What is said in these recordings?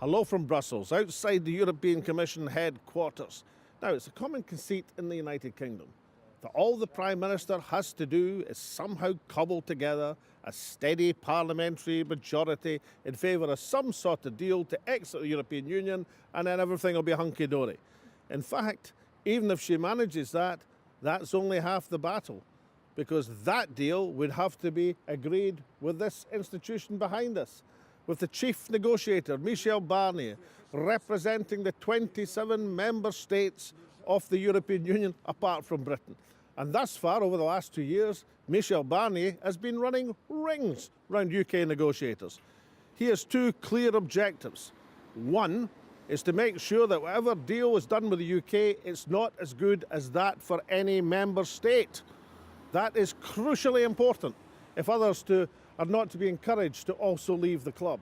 Hello from Brussels, outside the European Commission headquarters. Now, it's a common conceit in the United Kingdom that all the Prime Minister has to do is somehow cobble together a steady parliamentary majority in favour of some sort of deal to exit the European Union, and then everything will be hunky-dory. In fact, even if she manages that, that's only half the battle, because that deal would have to be agreed with this institution behind us, with the chief negotiator, Michel Barnier, representing the 27 member states of the European Union apart from Britain. And thus far, over the last 2 years, Michel Barnier has been running rings round UK negotiators. He has two clear objectives. One is to make sure that whatever deal is done with the UK, it's not as good as that for any member state. That is crucially important if others are not to be encouraged to also leave the club.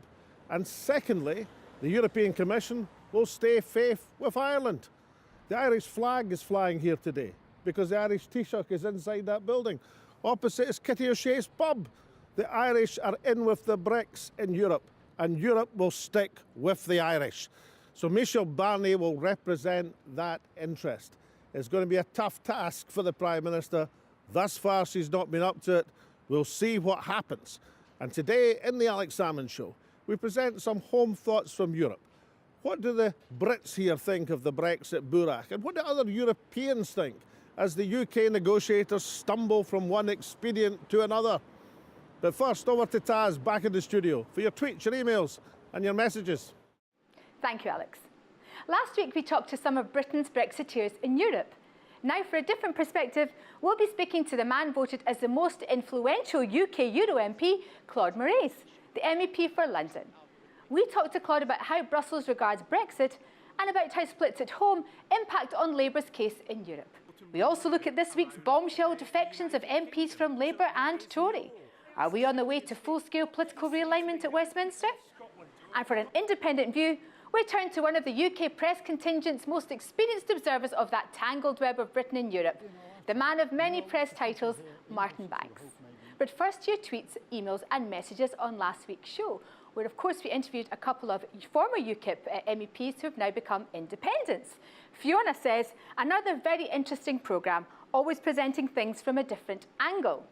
And secondly, the European Commission will stay faith with Ireland. The Irish flag is flying here today because the Irish Taoiseach is inside that building. Opposite is Kitty O'Shea's pub. The Irish are in with the BRICS in Europe, and Europe will stick with the Irish. So Michel Barnier will represent that interest. It's going to be a tough task for the Prime Minister. Thus far, she's not been up to it. We'll see what happens. And today, in the Alex Salmond Show, we present some home thoughts from Europe. What do the Brits here think of the Brexit burak? And what do other Europeans think as the UK negotiators stumble from one expedient to another? But first, over to Taz, back in the studio, for your tweets, your emails and your messages. Thank you, Alex. Last week, we talked to some of Britain's Brexiteers in Europe. Now, for a different perspective, we'll be speaking to the man voted as the most influential UK Euro MP, Claude Moraes, the MEP for London. We talked to Claude about how Brussels regards Brexit and about how splits at home impact on Labour's case in Europe. We also look at this week's bombshell defections of MPs from Labour and Tory. Are we on the way to full-scale political realignment at Westminster? And for an independent view, we turn to one of the UK press contingent's most experienced observers of that tangled web of Britain and Europe, the man of many press titles, Martin Banks. But first to your tweets, emails and messages on last week's show, where of course we interviewed a couple of former UKIP MEPs who have now become independents. Fiona says, another very interesting programme, always presenting things from a different angle.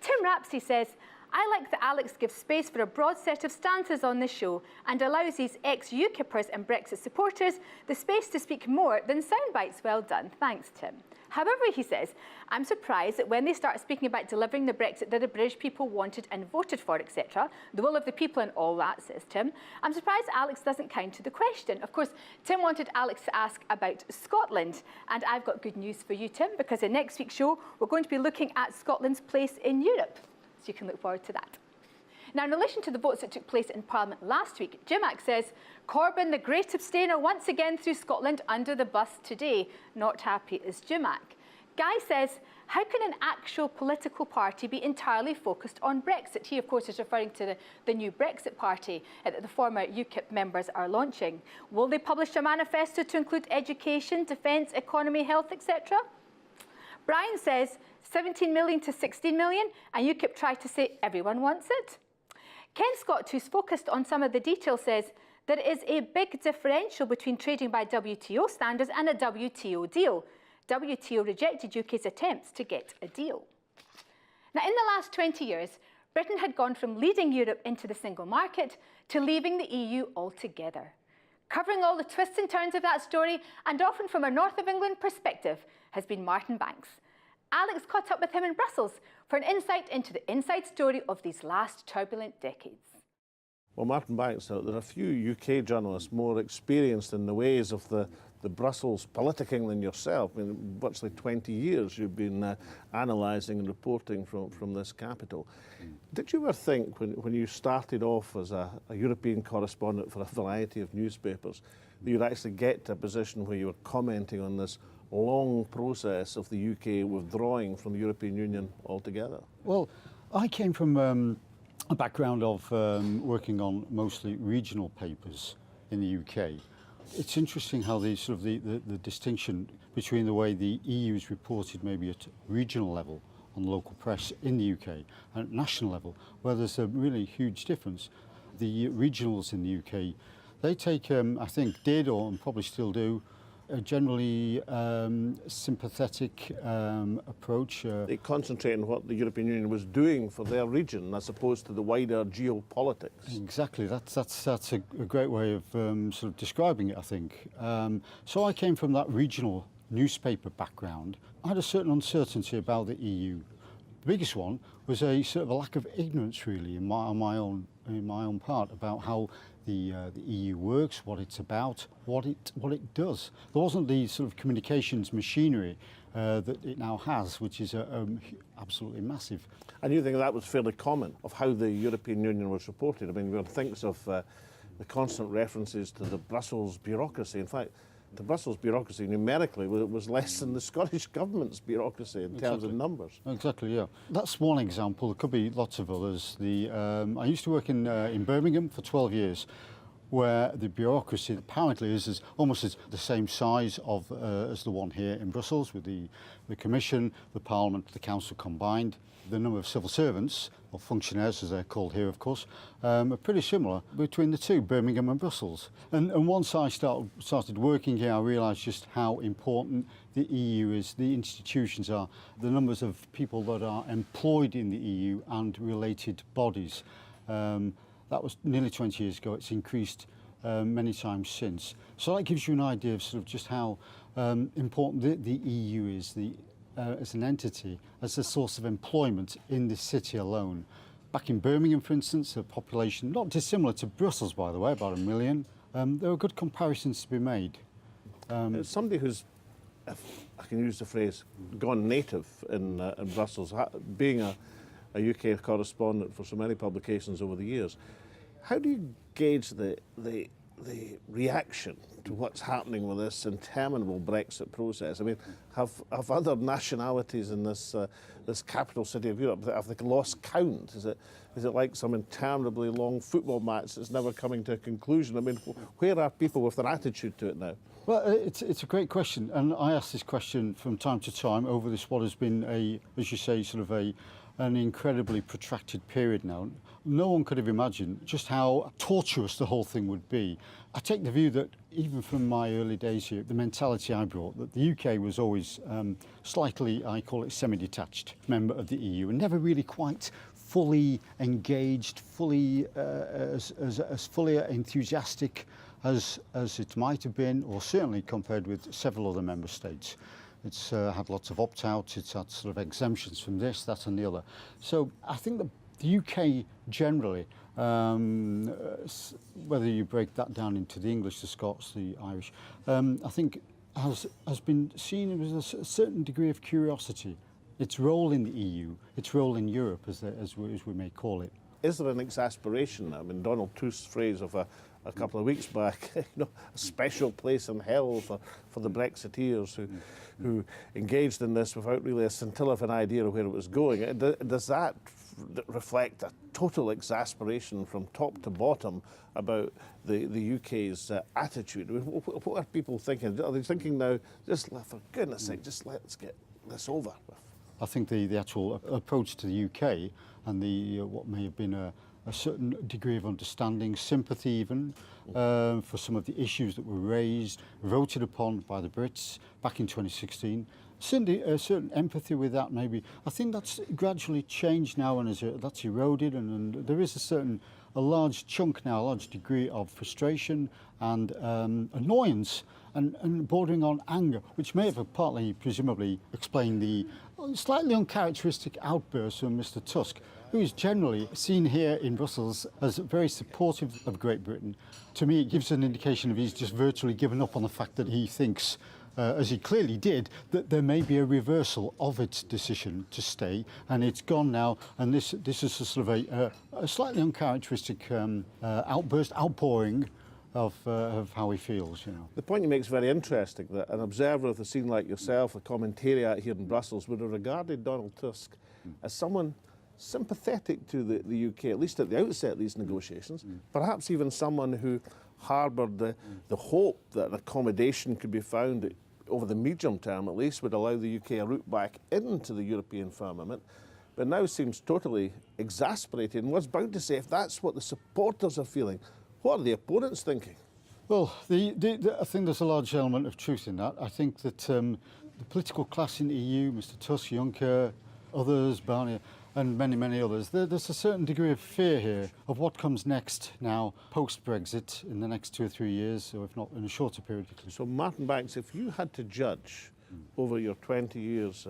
Tim Rapsey says, I like that Alex gives space for a broad set of stances on the show and allows these ex-UKIPers and Brexit supporters the space to speak more than sound bites. Well done. Thanks, Tim. However, he says, I'm surprised that when they start speaking about delivering the Brexit that the British people wanted and voted for, etc., the will of the people and all that, says Tim, I'm surprised Alex doesn't counter the question. Of course, Tim wanted Alex to ask about Scotland, and I've got good news for you, Tim, because in next week's show, we're going to be looking at Scotland's place in Europe. So you can look forward to that. Now, in relation to the votes that took place in Parliament last week, Jimac says, Corbyn, the great abstainer, once again threw Scotland under the bus today. Not happy is Jimac. Guy says, how can an actual political party be entirely focused on Brexit? He, of course, is referring to the new Brexit party that the former UKIP members are launching. Will they publish a manifesto to include education, defence, economy, health, etc.? Brian says, 17 million to 16 million, and UKIP tried to say everyone wants it. Ken Scott, who's focused on some of the details, says there is a big differential between trading by WTO standards and a WTO deal. WTO rejected UK's attempts to get a deal. Now, in the last 20 years, Britain had gone from leading Europe into the single market to leaving the EU altogether. Covering all the twists and turns of that story, and often from a North of England perspective, has been Martin Banks. Alex caught up with him in Brussels for an insight into the inside story of these last turbulent decades. Well, Martin Banks, there are a few UK journalists more experienced in the ways of the Brussels politicking than yourself. I mean, virtually 20 years you've been analysing and reporting from this capital. Did you ever think, when you started off as a European correspondent for a variety of newspapers, that you'd actually get to a position where you were commenting on this long process of the UK withdrawing from the European Union altogether? Well, I came from a background of working on mostly regional papers in the UK. It's interesting how the distinction between the way the EU is reported maybe at regional level on local press in the UK and at national level, where there's a really huge difference. The regionals in the UK they take, I think, did or probably still do, a generally sympathetic approach. They concentrate on what the European Union was doing for their region as opposed to the wider geopolitics. Exactly, that's a great way of sort of describing it, I think. So I came from that regional newspaper background. I had a certain uncertainty about the EU. The biggest one was a sort of a lack of ignorance, really, on my own part about how the EU works, what it's about, what it does. There wasn't the sort of communications machinery that it now has, which is absolutely massive. And you think that was fairly common of how the European Union was reported? I mean, one thinks of the constant references to the Brussels bureaucracy. In fact, the Brussels bureaucracy numerically was less than the Scottish Government's bureaucracy in terms of numbers. Exactly, yeah. That's one example. There could be lots of others. I used to work in Birmingham for 12 years, where the bureaucracy apparently is almost the same size as the one here in Brussels, with the Commission, the Parliament, the Council combined. The number of civil servants, or functionaries as they're called here, of course, are pretty similar between the two, Birmingham and Brussels. And once I started working here, I realised just how important the EU is, the institutions are, the numbers of people that are employed in the EU and related bodies. That was nearly 20 years ago. It's increased many times since. So that gives you an idea of sort of just how important the EU is as an entity, as a source of employment in this city alone. Back in Birmingham, for instance, a population not dissimilar to Brussels, by the way, about 1 million. There are good comparisons to be made. As somebody who's, if I can use the phrase, gone native in Brussels, being a UK correspondent for so many publications over the years, how do you gauge the reaction to what's happening with this interminable Brexit process? I mean, have other nationalities in this capital city of Europe, have they lost count? Is it like some interminably long football match that's never coming to a conclusion? I mean, where are people with their attitude to it now? Well, it's a great question, and I ask this question from time to time over what has been as you say, sort of an incredibly protracted period now. No one could have imagined just how tortuous the whole thing would be. I take the view that even from my early days here, the mentality I brought, that the UK was always slightly, I call it semi-detached member of the EU, and never really quite fully engaged, fully as fully enthusiastic as it might have been, or certainly compared with several other member states. It's had lots of opt-outs, it's had sort of exemptions from this, that and the other. So I think that the UK generally, whether you break that down into the English, the Scots, the Irish, I think has been seen with a certain degree of curiosity. Its role in the EU, its role in Europe, as we may call it. Is there an exasperation? I mean, Donald Tusk's phrase of a couple of weeks back, a special place in hell for the Brexiteers who engaged in this without really a scintilla of an idea of where it was going. Does that reflect a total exasperation from top to bottom about the UK's attitude? What are people thinking? Are they thinking now, just for goodness sake, just let's get this over with? I think the actual approach to the UK and what may have been a certain degree of understanding, sympathy even, for some of the issues that were raised, voted upon by the Brits back in 2016. Certainly a certain empathy with that maybe. I think that's gradually changed now, and that's eroded, and there is a large chunk now, a large degree of frustration and annoyance and bordering on anger, which may have partly, presumably, explained the slightly uncharacteristic outburst from Mr. Tusk, who is generally seen here in Brussels as very supportive of Great Britain. To me, it gives an indication of he's just virtually given up on the fact that he thinks, as he clearly did, that there may be a reversal of its decision to stay, and it's gone now, and this is a sort of a slightly uncharacteristic outpouring of how he feels, you know. The point you make is very interesting, that an observer of the scene like yourself, a commentariat here in Brussels, would have regarded Donald Tusk as someone sympathetic to the UK, at least at the outset of these negotiations, perhaps even someone who harboured the hope that an accommodation could be found that, over the medium term at least, would allow the UK a route back into the European firmament, but now seems totally exasperated and was bound to say, if that's what the supporters are feeling, what are the opponents thinking? Well, I think there's a large element of truth in that. I think that the political class in the EU, Mr. Tusk, Juncker, others, Barnier, and many, many others, there's a certain degree of fear here of what comes next now, post-Brexit, in the next 2 or 3 years, or if not in a shorter period. So, Martin Banks, if you had to judge over your 20 years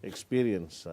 experience,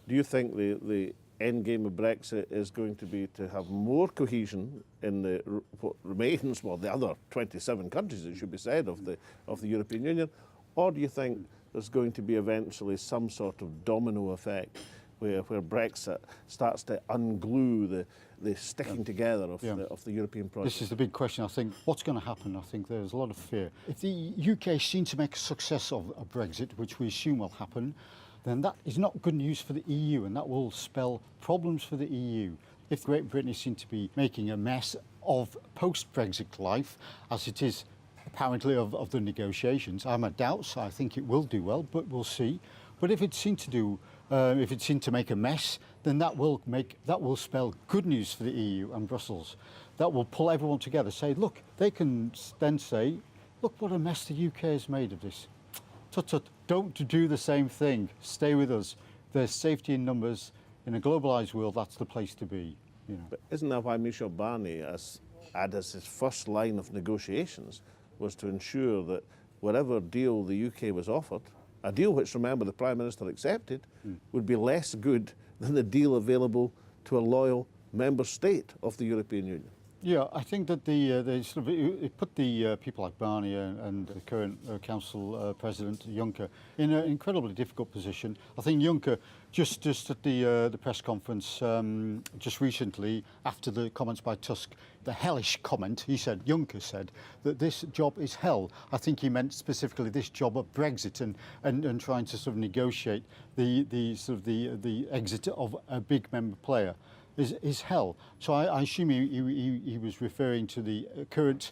do you think the end game of Brexit is going to be to have more cohesion in the what remains, well, the other 27 countries, it should be said, of the European Union, or do you think there's going to be eventually some sort of domino effect where Brexit starts to unglue the sticking together of the European project? This is the big question. I think what's going to happen, I think there's a lot of fear. If the UK is seen to make a success of Brexit, which we assume will happen, then that is not good news for the EU, and that will spell problems for the EU. If Great Britain is seen to be making a mess of post-Brexit life, as it is apparently of the negotiations, I have my doubts. I think it will do well, but we'll see. But if it's seen to make a mess, then that will spell good news for the EU and Brussels. That will pull everyone together. Say, look, they can then say, look what a mess the UK has made of this. Tut tut, don't do the same thing. Stay with us. There's safety in numbers. In a globalised world, that's the place to be. You know. But isn't that why Michel Barnier, as his first line of negotiations, was to ensure that whatever deal the UK was offered, a deal which, remember, the Prime Minister accepted, would be less good than the deal available to a loyal member state of the European Union? Yeah, I think that it put the people like Barnier and the current Council President Juncker in an incredibly difficult position. I think Juncker, just at the press conference just recently, after the comments by Tusk, the hellish comment, Juncker said that this job is hell. I think he meant specifically this job of Brexit and trying to sort of negotiate the exit of a big member player. Is hell. So I assume he was referring to the current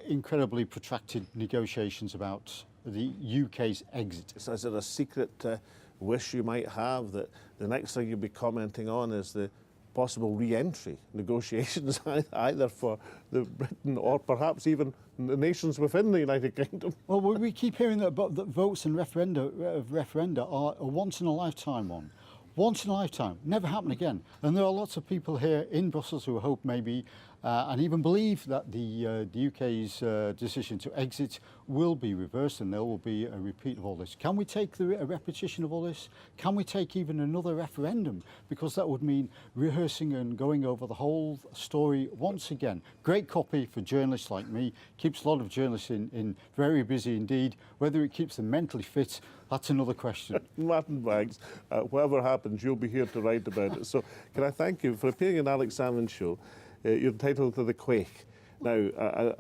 incredibly protracted negotiations about the UK's exit. Is it a secret wish you might have that the next thing you'll be commenting on is the possible re-entry negotiations either for Britain or perhaps even the nations within the United Kingdom? Well, we keep hearing that votes and referenda are a once-in-a-lifetime one. Once in a lifetime, never happen again. And there are lots of people here in Brussels who hope maybe and even believe that the UK's decision to exit will be reversed and there will be a repeat of all this. Can we take a repetition of all this? Can we take even another referendum? Because that would mean rehearsing and going over the whole story once again. Great copy for journalists like me, keeps a lot of journalists in very busy indeed. Whether it keeps them mentally fit, that's another question. Martin Banks, whatever happens, you'll be here to write about it. So can I thank you for appearing in Alex Salmond's show. You're entitled to the Quake. Now,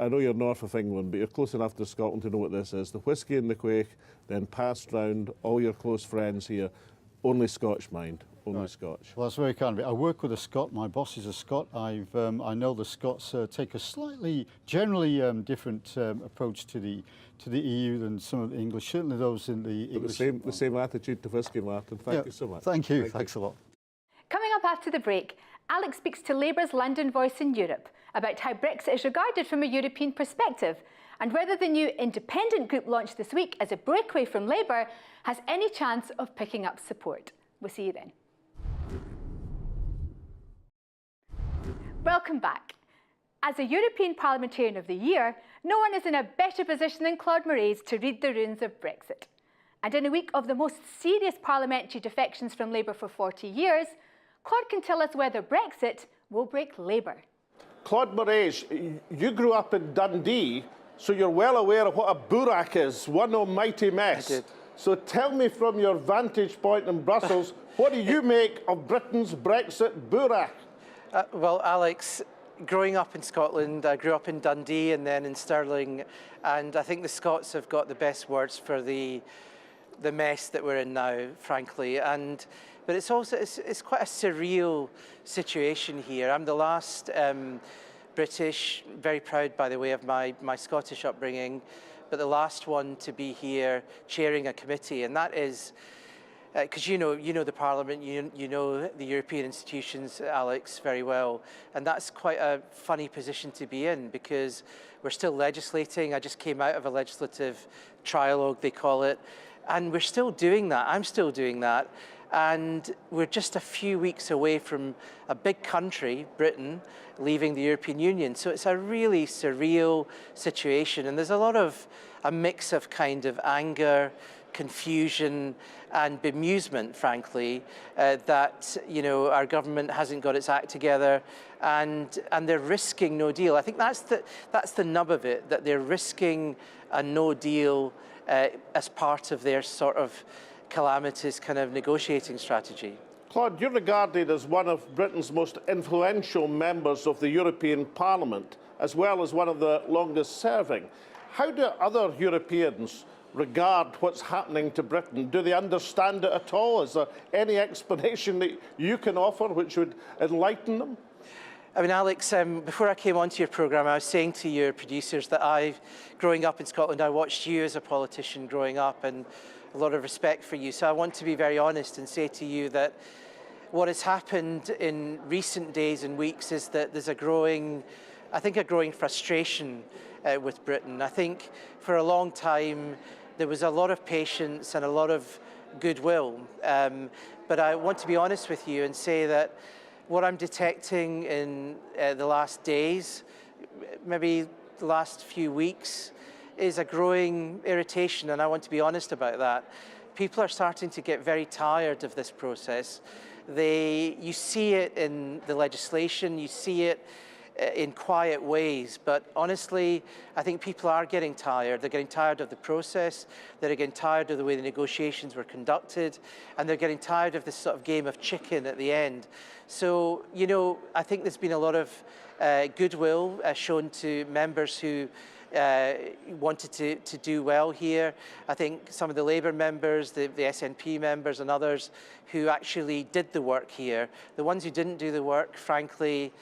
I know you're north of England, but you're close enough to Scotland to know what this is. The whiskey and the Quake, then passed round all your close friends here. Only Scotch, mind. Only right. Scotch. Well, that's very kind of it. I work with a Scot. My boss is a Scot. I know the Scots take a slightly, generally different approach to the EU than some of the English. Certainly those in the English. The same attitude to whiskey, Martin. Thank you so much. Thank you. Thanks a lot. Coming up after the break, Alex speaks to Labour's London voice in Europe about how Brexit is regarded from a European perspective and whether the new independent group launched this week as a breakaway from Labour has any chance of picking up support. We'll see you then. Welcome back. As a European Parliamentarian of the Year, no one is in a better position than Claude Moraes to read the runes of Brexit. And in a week of the most serious parliamentary defections from Labour for 40 years, Claude can tell us whether Brexit will break Labour. Claude Moraes, you grew up in Dundee, so you're well aware of what a burak is, one almighty mess. I did. So tell me from your vantage point in Brussels, what do you make of Britain's Brexit burak? Well, Alex, growing up in Scotland, I grew up in Dundee and then in Stirling, and I think the Scots have got the best words for the mess that we're in now, frankly. But it's also it's quite a surreal situation here. I'm the last British, very proud, by the way, of my Scottish upbringing, but the last one to be here chairing a committee, and that is because you know the Parliament, you know the European institutions, Alex, very well, and that's quite a funny position to be in because we're still legislating. I just came out of a legislative trialogue, they call it, and we're still doing that. I'm still doing that, and we're just a few weeks away from a big country, Britain, leaving the European Union. So it's a really surreal situation, and there's a mix of kind of anger, confusion and bemusement, frankly, that our government hasn't got its act together, and they're risking no deal. I think that's the nub of it, that they're risking a no deal as part of their sort of calamitous kind of negotiating strategy. Claude, you're regarded as one of Britain's most influential members of the European Parliament, as well as one of the longest serving. How do other Europeans regard what's happening to Britain? Do they understand it at all? Is there any explanation that you can offer which would enlighten them? I mean, Alex, before I came onto your programme, I was saying to your producers that growing up in Scotland, I watched you as a politician growing up and a lot of respect for you. So I want to be very honest and say to you that what has happened in recent days and weeks is that there's a growing frustration with Britain. I think for a long time, there was a lot of patience and a lot of goodwill. But I want to be honest with you and say that what I'm detecting in the last days, maybe the last few weeks, is a growing irritation, and I want to be honest about that. People are starting to get very tired of this process. You see it in the legislation, you see it in quiet ways, but honestly, I think people are getting tired. They're getting tired of the process, they're getting tired of the way the negotiations were conducted, and they're getting tired of this sort of game of chicken at the end. So, I think there's been a lot of goodwill shown to members who wanted to do well here. I think some of the Labour members, the SNP members and others who actually did the work here, the ones who didn't do the work, frankly,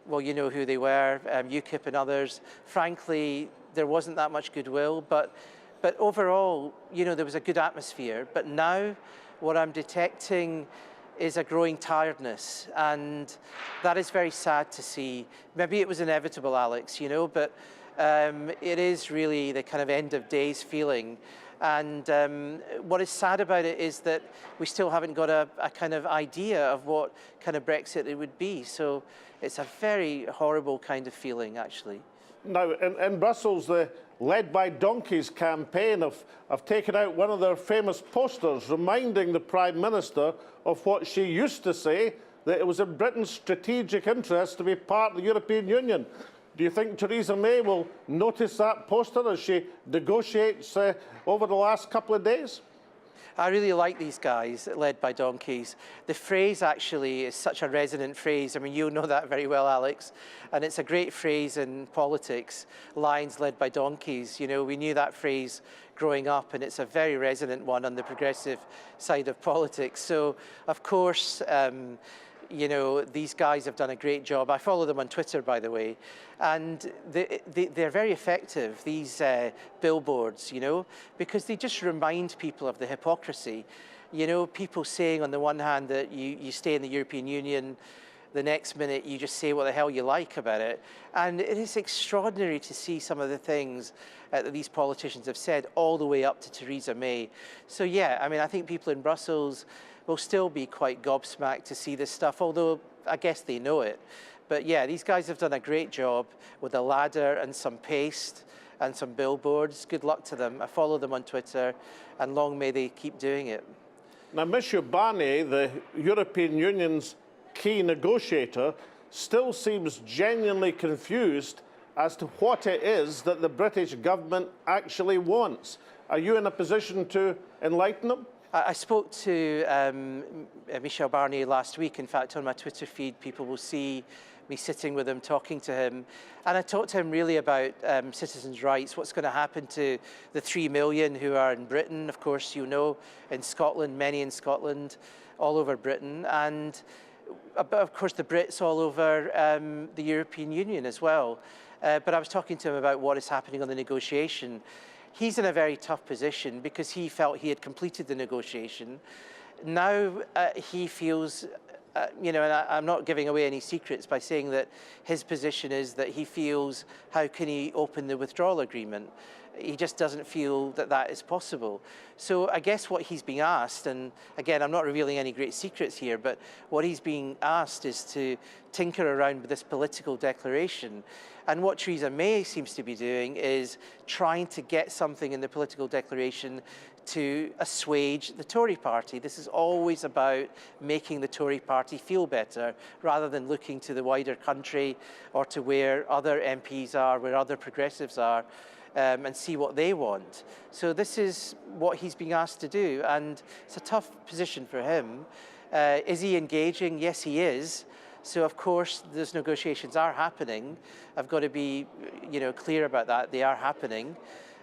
well, you know who they were, UKIP and others. Frankly, there wasn't that much goodwill, but overall, there was a good atmosphere. But now, what I'm detecting is a growing tiredness, and that is very sad to see. Maybe it was inevitable, Alex, but it is really the kind of end of days feeling. And what is sad about it is that we still haven't got a kind of idea of what kind of Brexit it would be. So it's a very horrible kind of feeling, actually. Now, in Brussels, the Led by Donkeys campaign have taken out one of their famous posters reminding the Prime Minister of what she used to say, that it was in Britain's strategic interest to be part of the European Union. Do you think Theresa May will notice that poster as she negotiates over the last couple of days? I really like these guys, led by donkeys. The phrase actually is such a resonant phrase. I mean, you'll know that very well, Alex. And it's a great phrase in politics, lions led by donkeys. We knew that phrase growing up, and it's a very resonant one on the progressive side of politics. So, of course, these guys have done a great job. I follow them on Twitter, by the way, and they're very effective, these billboards, because they just remind people of the hypocrisy. People saying on the one hand that you stay in the European Union, the next minute you just say what the hell you like about it. And it is extraordinary to see some of the things that these politicians have said, all the way up to Theresa May. So yeah, I mean, I think people in Brussels will still be quite gobsmacked to see this stuff, although I guess they know it. But yeah, these guys have done a great job with a ladder and some paste and some billboards. Good luck to them. I follow them on Twitter, and long may they keep doing it. Now, Monsieur Barnier, the European Union's key negotiator, still seems genuinely confused as to what it is that the British government actually wants. Are you in a position to enlighten them? I spoke to Michel Barnier last week. In fact, on my Twitter feed, people will see me sitting with him, talking to him. And I talked to him really about citizens' rights, what's going to happen to the 3 million who are in Britain, of course, in Scotland, many in Scotland, all over Britain, and of course the Brits all over the European Union as well. But I was talking to him about what is happening on the negotiation. He's in a very tough position because he felt he had completed the negotiation. now he feels, and I'm not giving away any secrets by saying that his position is that he feels, how can he open the withdrawal agreement? He just doesn't feel that that is possible. So I guess what he's being asked, and again, I'm not revealing any great secrets here, but what he's being asked is to tinker around with this political declaration. And what Theresa May seems to be doing is trying to get something in the political declaration to assuage the Tory party. This is always about making the Tory party feel better, rather than looking to the wider country or to where other MPs are, where other progressives are, and see what they want. So this is what he's being asked to do, and it's a tough position for him. Is he engaging? Yes, he is. So of course, those negotiations are happening. I've got to be, clear about that. They are happening.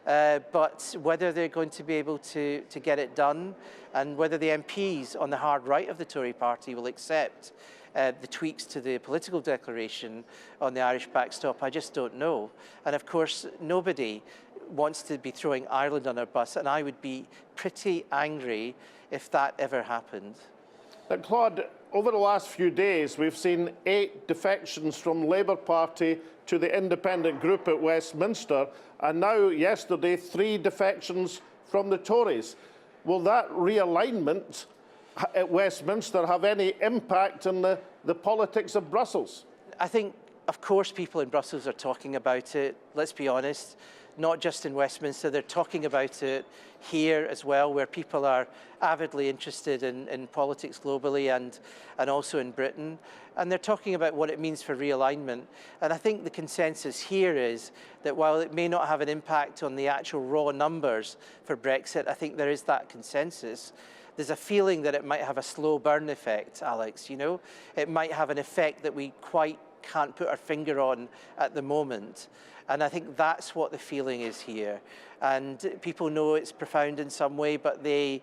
But whether they're going to be able to get it done, and whether the MPs on the hard right of the Tory party will accept the tweaks to the political declaration on the Irish backstop, I just don't know. And of course, nobody wants to be throwing Ireland on a bus, and I would be pretty angry if that ever happened. Claude, over the last few days, we've seen 8 defections from Labour Party to the independent group at Westminster, and now, yesterday, 3 defections from the Tories. Will that realignment at Westminster have any impact on the politics of Brussels? I think, of course, people in Brussels are talking about it. Let's be honest, not just in Westminster, they're talking about it here as well, where people are avidly interested in politics globally and also in Britain. And they're talking about what it means for realignment. And I think the consensus here is that while it may not have an impact on the actual raw numbers for Brexit, I think there is that consensus. There's a feeling that it might have a slow burn effect, Alex, It might have an effect that we quite can't put our finger on at the moment. And I think that's what the feeling is here. And people know it's profound in some way, but they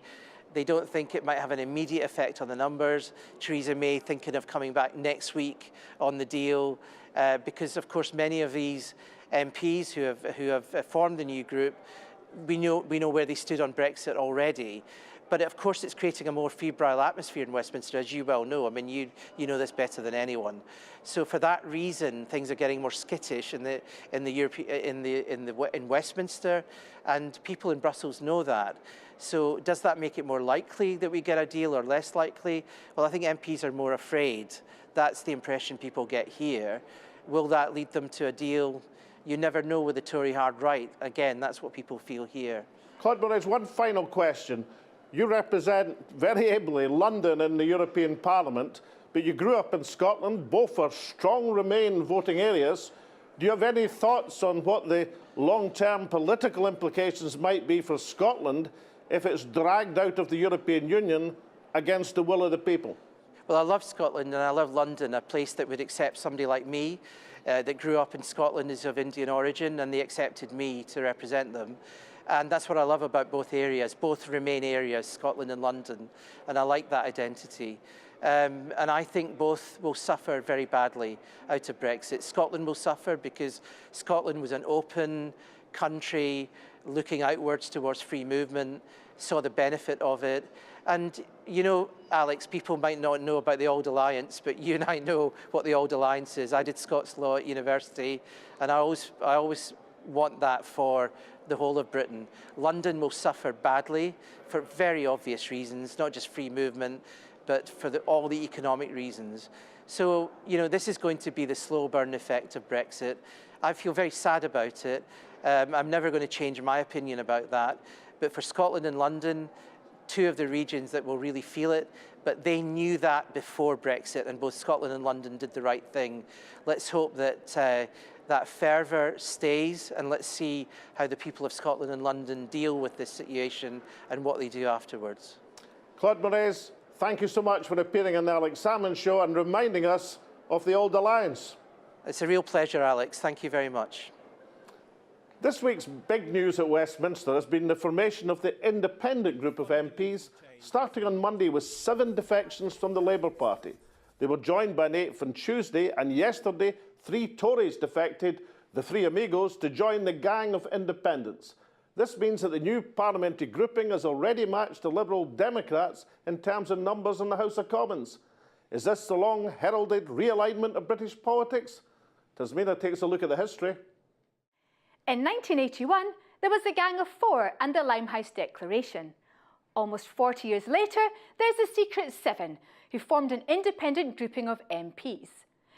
don't think it might have an immediate effect on the numbers. Theresa May thinking of coming back next week on the deal, because of course many of these MPs who have formed the new group, we know where they stood on Brexit already. But of course, it's creating a more febrile atmosphere in Westminster, as you well know. I mean, you know this better than anyone. So for that reason, things are getting more skittish in Westminster, and people in Brussels know that. So does that make it more likely that we get a deal or less likely? Well, I think MPs are more afraid. That's the impression people get here. Will that lead them to a deal? You never know with the Tory hard right. Again, that's what people feel here. Claude Moraes, one final question. You represent very ably London in the European Parliament, but you grew up in Scotland. Both are strong Remain voting areas. Do you have any thoughts on what the long-term political implications might be for Scotland if it's dragged out of the European Union against the will of the people? Well, I love Scotland and I love London, a place that would accept somebody like me, that grew up in Scotland, is of Indian origin, and they accepted me to represent them. And that's what I love about both areas, both Remain areas, Scotland and London, and I like that identity. And I think both will suffer very badly out of Brexit. Scotland will suffer because Scotland was an open country looking outwards towards free movement, saw the benefit of it. And, Alex, people might not know about the Old Alliance, but you and I know what the Old Alliance is. I did Scots law at university, and I always want that for the whole of Britain. London will suffer badly for very obvious reasons, not just free movement, but for all the economic reasons. So, this is going to be the slow burn effect of Brexit. I feel very sad about it. I'm never going to change my opinion about that. But for Scotland and London, 2 of the regions that will really feel it, but they knew that before Brexit, and both Scotland and London did the right thing. Let's hope that that fervour stays, and let's see how the people of Scotland and London deal with this situation and what they do afterwards. Claude Moraes, thank you so much for appearing on the Alex Salmond Show and reminding us of the Old Alliance. It's a real pleasure, Alex. Thank you very much. This week's big news at Westminster has been the formation of the independent group of MPs, starting on Monday with 7 defections from the Labour Party. They were joined by an 8th on Tuesday, and yesterday 3 Tories defected, the 3 Amigos, to join the gang of independents. This means that the new parliamentary grouping has already matched the Liberal Democrats in terms of numbers in the House of Commons. Is this the long-heralded realignment of British politics? Tasmina takes a look at the history. In 1981, there was the Gang of Four and the Limehouse Declaration. Almost 40 years later, there's the Secret Seven, who formed an independent grouping of MPs.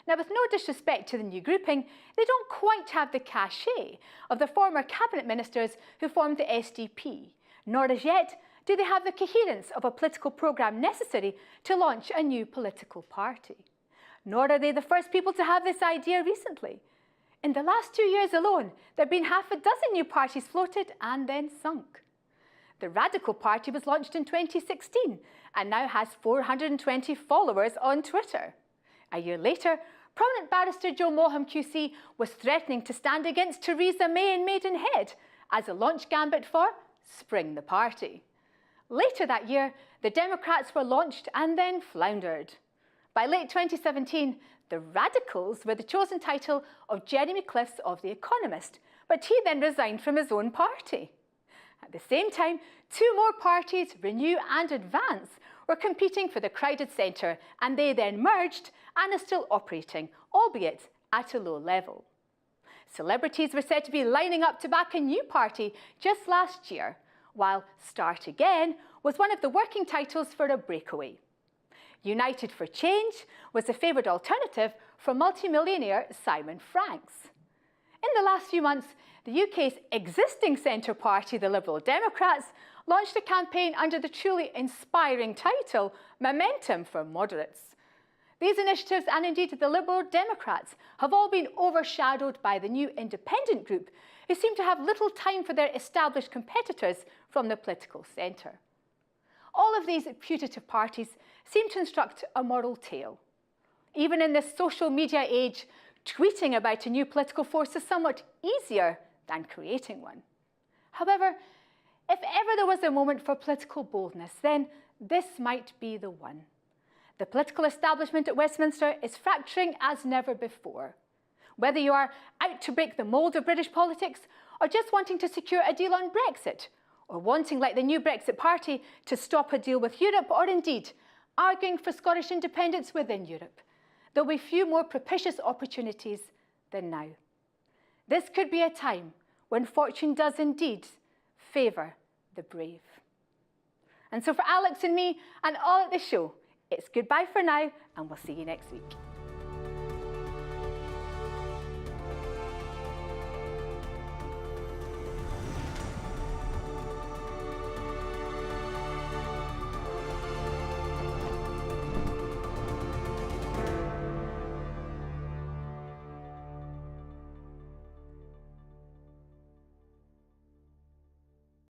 Now, with no disrespect to the new grouping, they don't quite have the cachet of the former cabinet ministers who formed the SDP, nor as yet do they have the coherence of a political programme necessary to launch a new political party. Nor are they the first people to have this idea recently. In the last 2 years alone, there have been half a dozen new parties floated and then sunk. The Radical Party was launched in 2016 and now has 420 followers on Twitter. A year later, prominent barrister Joe Moham QC was threatening to stand against Theresa May in Maidenhead as a launch gambit for Spring the Party. Later that year, the Democrats were launched and then floundered. By late 2017, the Radicals were the chosen title of Jeremy Cliffs of The Economist, but he then resigned from his own party. At the same time, two more parties, Renew and Advance, were competing for the crowded centre, and they then merged and are still operating, albeit at a low level. Celebrities were said to be lining up to back a new party just last year, while Start Again was one of the working titles for a breakaway. United for Change was the favoured alternative for multimillionaire Simon Franks. In the last few months, the UK's existing centre party, the Liberal Democrats, launched a campaign under the truly inspiring title Momentum for Moderates. These initiatives, and indeed the Liberal Democrats, have all been overshadowed by the new independent group, who seem to have little time for their established competitors from the political centre. All of these putative parties seem to instruct a moral tale. Even in this social media age, tweeting about a new political force is somewhat easier than creating one. However, if ever there was a moment for political boldness, then this might be the one. The political establishment at Westminster is fracturing as never before. Whether you are out to break the mould of British politics, or just wanting to secure a deal on Brexit, or wanting, like the new Brexit Party, to stop a deal with Europe, or indeed arguing for Scottish independence within Europe, there will be few more propitious opportunities than now. This could be a time when fortune does indeed favour the brave. And so for Alex and me and all at the show, it's goodbye for now, and we'll see you next week.